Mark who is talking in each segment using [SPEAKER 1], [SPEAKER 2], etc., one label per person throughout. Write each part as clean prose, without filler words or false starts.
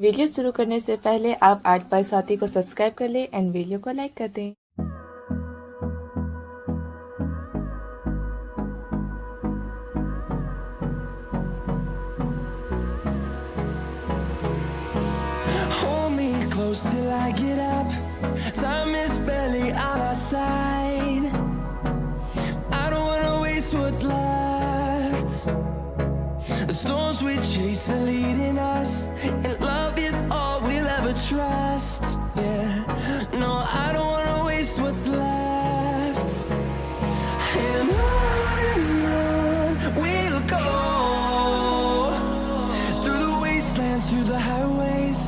[SPEAKER 1] Video शुरू करने से पहले आप आर्ट बाय स्वाति को सब्सक्राइब कर लें एंड वीडियो को लाइक कर दें।
[SPEAKER 2] Close till I get up. Time is barely on our side. I don't wanna waste what's left. The storms we chase are leading us, and love is all we'll ever trust. Yeah, no, I don't wanna waste what's left. And on we'll go, through the wastelands, through the highways,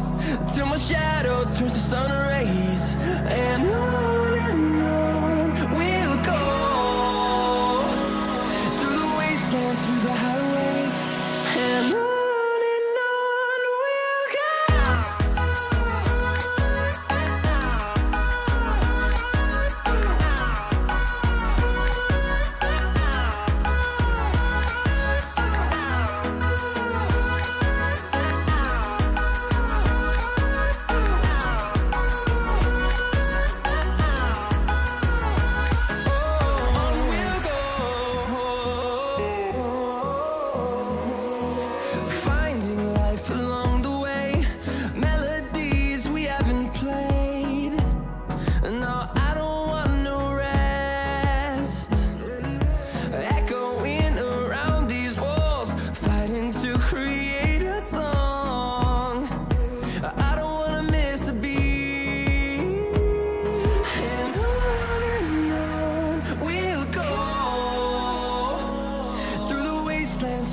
[SPEAKER 2] till my shadow turns to sun rays. And on we'll go, through the wastelands, through the highways, and on we'll go.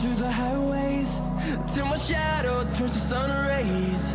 [SPEAKER 2] Through the highways, till my shadow turns to sun rays.